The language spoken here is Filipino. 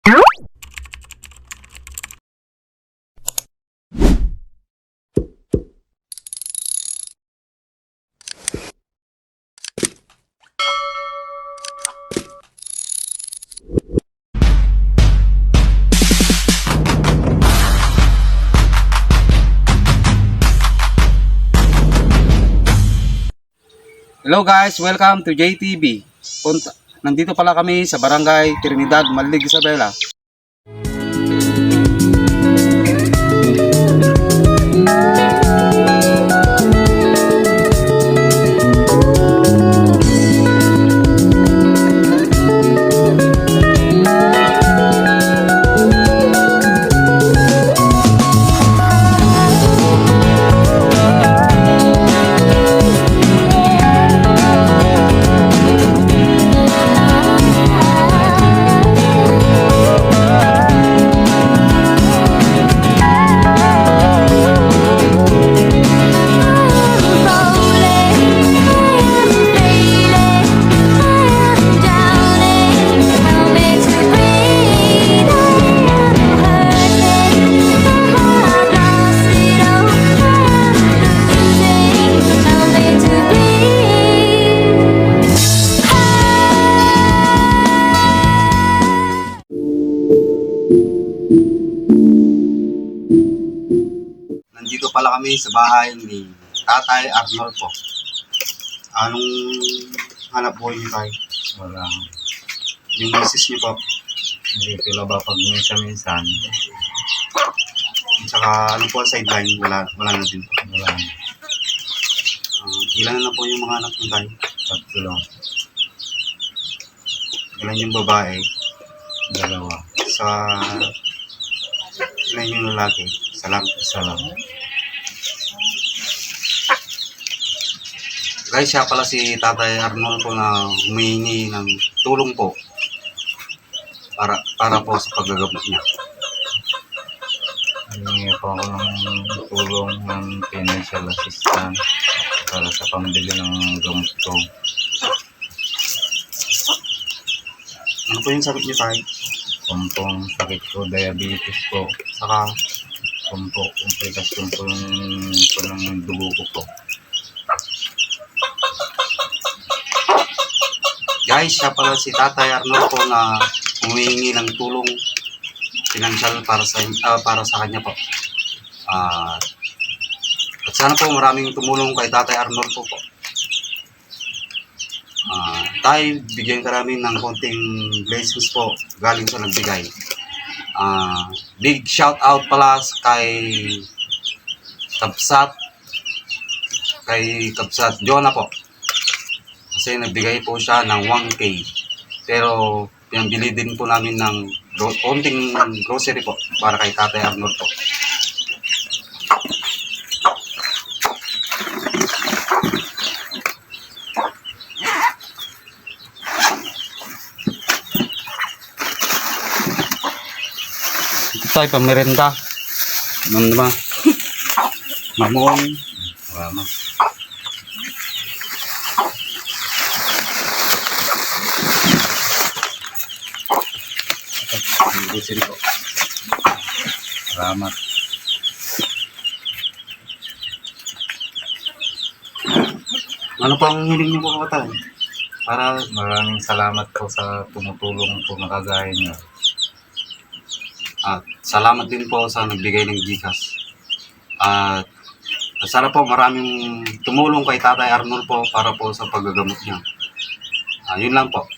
Hello guys, welcome to JTV. Nandito pala kami sa Barangay Trinidad, Malig, Isabela. Nandito pala kami sa bahay ni Tatay Arnold po. Anong hanap buhay niyo tayo? Wala. Yung misis niyo po. Hindi sila ba pag minsan-minsan? Tsaka ano po ang sideline? Wala na din po. Wala. Ilan na po yung mga anak niyo tayo? Tatlo. Ilan yung babae? Dalawa. Ilan yung lalaki? Isa lang. Guys, siya pala si Tatay Arnold po na humihingi ng tulong po para po sa paggagamot niya. Hihingi po ako ng tulong ng financial assistance para sa pambili ng gamot ko. Ano po yung sakit niyo tayo? Kumpong sakit ko, diabetes po. Saka Komplikasyon po ng dugo ko po. guys, siya pala si Tatay Arnold po na humihingi ng tulong financial para sa kanya po. At sana po maraming tumulong kay Tatay Arnold po. Tayo, bigyan ka namin ng konting blessings po galing sa nagbigay. Big shout out pala kay Kabsat Jonah po. Kasi nagbigay po siya ng 1K. Pero pinambili din po namin ng konting grocery po para kay Tatay Arnold po. Ito ay pamerenda. Ano naman? Mamon. Salamat. Grocery po. Salamat. Ano pa ang hiling niyo po kapatay? Maraming salamat po sa tumutulong po na kagaya niyo. At salamat din po sa nagbigay ng Gcash. At sana po maraming tumulong kay Tatay Arnold po para po sa paggagamot niya. Yun lang po.